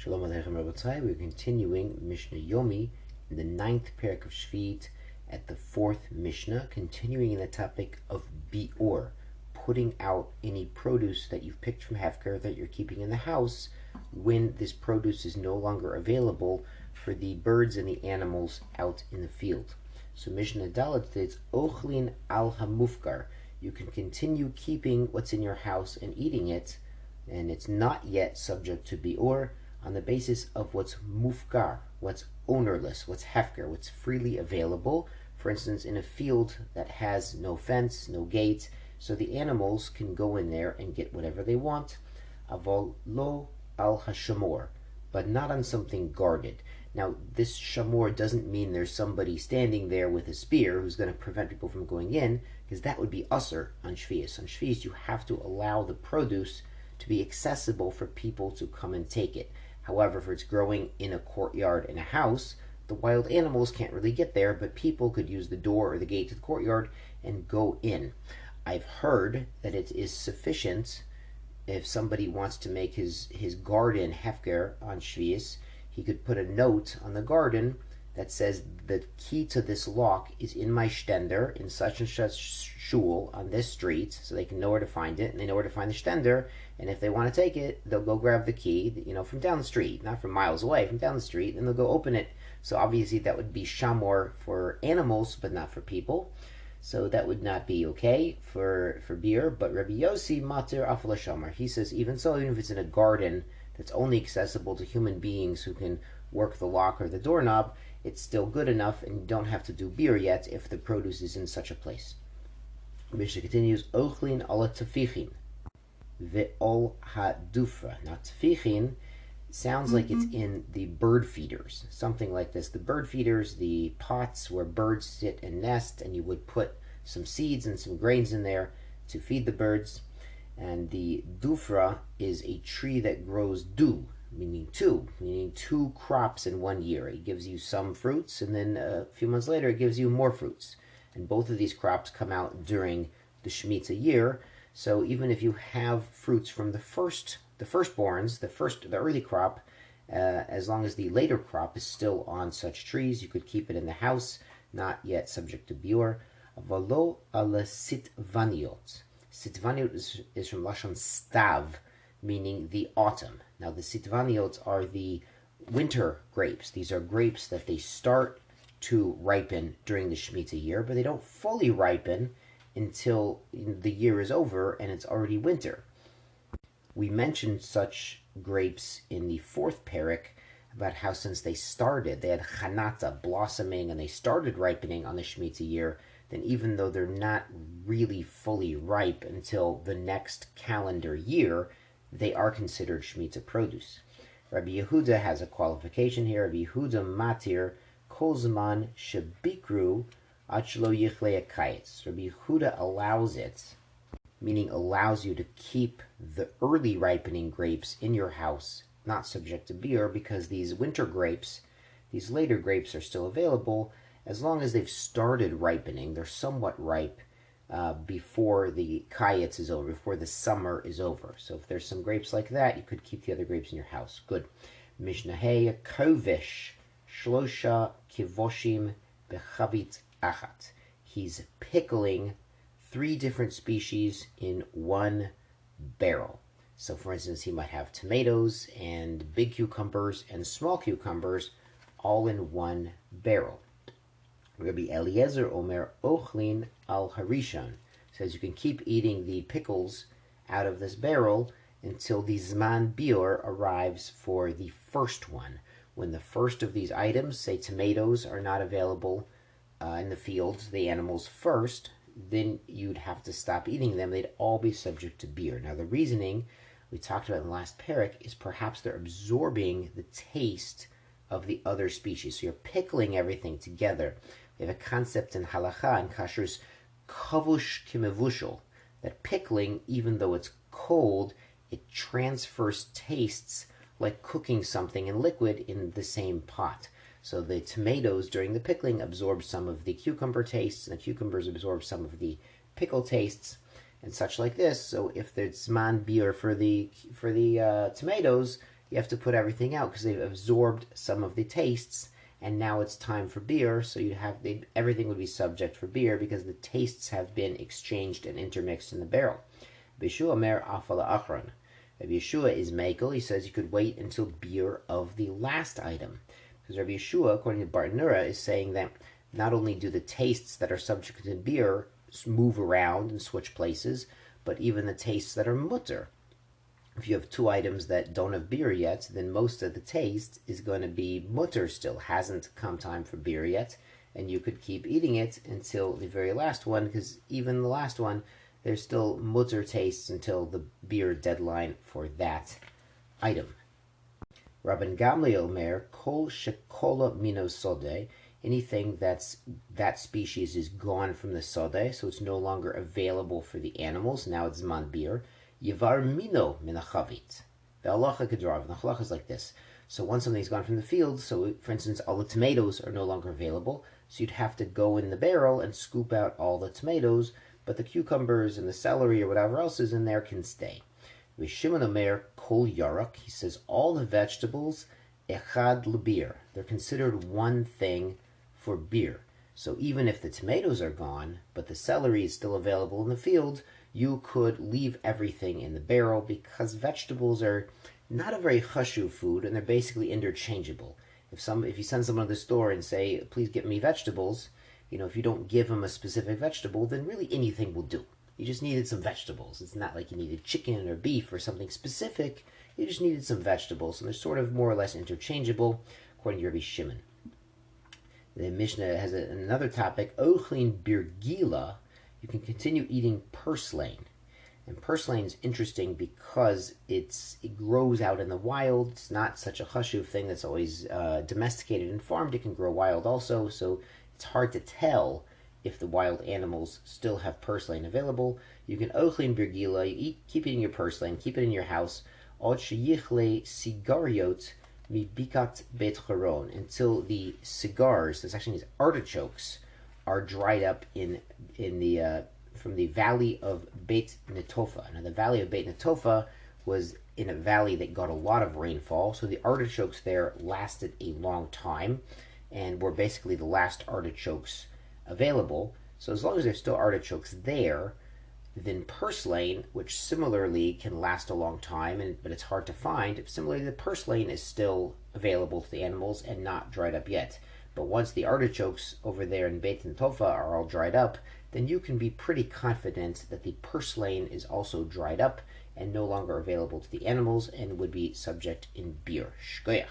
Shalom Aleichem Rabotai. We're continuing Mishnah Yomi in the 9th parak of Sheviit at the 4th Mishnah, continuing in the topic of bi'or, putting out any produce that you've picked from Hefker that you're keeping in the house when this produce is no longer available for the birds and the animals out in the field. So Mishnah Dalet states, Ochlin al hamufkar. You can continue keeping what's in your house and eating it, and it's not yet subject to bi'or, on the basis of what's mufkar, what's ownerless, what's hefker, what's freely available. For instance, in a field that has no fence, no gate, so the animals can go in there and get whatever they want. Avol lo al hashamor, but not on something guarded. Now, this shamor doesn't mean there's somebody standing there with a spear who's going to prevent people from going in, because that would be usur on Sheviit. On Sheviit, you have to allow the produce to be accessible for people to come and take it. However, if it's growing in a courtyard in a house, the wild animals can't really get there, but people could use the door or the gate to the courtyard and go in. I've heard that it is sufficient if somebody wants to make his garden hefker on Sheviit, he could put a note on the garden that says the key to this lock is in my stender, in such and such shul on this street, so they can know where to find it, and they know where to find the stender, and if they want to take it, they'll go grab the key, from down the street, not from miles away, from down the street, and they'll go open it. So obviously that would be shamor for animals, but not for people. So that would not be okay for beer, but Rabbi Yossi matir afal shamar. He says even so, even if it's in a garden that's only accessible to human beings who can work the lock or the doorknob, it's still good enough, and you don't have to do beer yet if the produce is in such a place. Mishnah continues, Ochlin ala tafichin ve'ol ha-dufra. Now tafichin sounds like it's in the bird feeders, something like this. The bird feeders, the pots where birds sit and nest, and you would put some seeds and some grains in there to feed the birds. And the dufra is a tree that grows du, meaning two crops in 1 year. It gives you some fruits, and then a few months later it gives you more fruits. And both of these crops come out during the Shemitah year. So even if you have fruits from the firstborns, the early crop, as long as the later crop is still on such trees, you could keep it in the house, not yet subject to biur. Valo ala sitvaniot. Sitvaniot is from Lashon stav, meaning the autumn. Now the sitvaniot are the winter grapes. These are grapes that they start to ripen during the Shemitah year, but they don't fully ripen until the year is over and it's already winter. We mentioned such grapes in the 4th parak about how since they had chanata, blossoming, and they started ripening on the Shemitah year, then even though they're not really fully ripe until the next calendar year, they are considered Shemitah produce. Rabbi Yehuda has a qualification here. Rabbi Yehuda matir kol zman shebikru ad shelo yichle hakayetz. Rabbi Yehuda allows it, meaning allows you to keep the early ripening grapes in your house, not subject to biur, because these winter grapes, these later grapes are still available as long as they've started ripening. They're somewhat ripe before the kayetz is over, before the summer is over. So if there's some grapes like that, you could keep the other grapes in your house. Good. Mishnah Hey kovish shlosha kivoshim bechavit achat. He's pickling 3 different species in 1 barrel. So for instance, he might have tomatoes and big cucumbers and small cucumbers all in 1 barrel. Rabbi Eliezer Omer Ochlin al Harishon says you can keep eating the pickles out of this barrel until the Zman Biur arrives for the first one. When the first of these items, say tomatoes, are not available in the fields, the animals first, then you'd have to stop eating them. They'd all be subject to biur. Now the reasoning we talked about in the last parak is perhaps they're absorbing the taste of the other species. So you're pickling everything together. We have a concept in halacha and kashrus, kavush kimevushal, that pickling, even though it's cold, it transfers tastes like cooking something in liquid in the same pot. So the tomatoes during the pickling absorb some of the cucumber tastes, and the cucumbers absorb some of the pickle tastes, and such like this. So if there's zman biur for the tomatoes, you have to put everything out because they've absorbed some of the tastes, and now it's time for beer. So everything would be subject for beer because the tastes have been exchanged and intermixed in the barrel. Bishua mer afala achron. Rabbi Yeshua is Mekel. He says you could wait until beer of the last item. Because Rabbi Yeshua, according to Bartanura, is saying that not only do the tastes that are subject to beer move around and switch places, but even the tastes that are mutter. If you have two items that don't have beer yet, then most of the taste is going to be mutter still. Hasn't come time for beer yet, and you could keep eating it until the very last one, because even the last one, there's still mutter tastes until the beer deadline for that item. Rabban Gamliel Omer, Kol Shekola Mino Sode, anything that species is gone from the Sode, so it's no longer available for the animals, now it's Zman beer, Yivar Mino Minachavit. The halacha kedrav, the halacha is like this. So once something's gone from the field, so for instance, all the tomatoes are no longer available, so you'd have to go in the barrel and scoop out all the tomatoes, but the cucumbers and the celery or whatever else is in there can stay. Shimon Omer Kol Yarok, he says all the vegetables echad lebir, they're considered one thing for beer. So even if the tomatoes are gone, but the celery is still available in the field, you could leave everything in the barrel because vegetables are not a very chashuv food and they're basically interchangeable. If you send someone to the store and say, please get me vegetables, if you don't give them a specific vegetable, then really anything will do. You just needed some vegetables. It's not like you needed chicken or beef or something specific. You just needed some vegetables, and they're sort of more or less interchangeable, according to Rabbi Shimon. The Mishnah has another topic, Ochlin birgila. You can continue eating purslane. And purslane is interesting because it grows out in the wild. It's not such a chashuv thing that's always domesticated and farmed. It can grow wild also, so it's hard to tell if the wild animals still have purslane available. You can ochlin birgila, keep eating your purslane, keep it in your house, od sheyichle sigariot mibikat bet charon, until the cigars, there's actually these artichokes, are dried up from the valley of Beit Netofa. Now the valley of Beit Netofa was in a valley that got a lot of rainfall, so the artichokes there lasted a long time and were basically the last artichokes available. So as long as there's still artichokes there, then purslane, which similarly can last a long time, but it's hard to find, similarly the purslane is still available to the animals and not dried up yet. But once the artichokes over there in Beit Netofa are all dried up, then you can be pretty confident that the purslane is also dried up and no longer available to the animals and would be subject in beer. Shkoyach.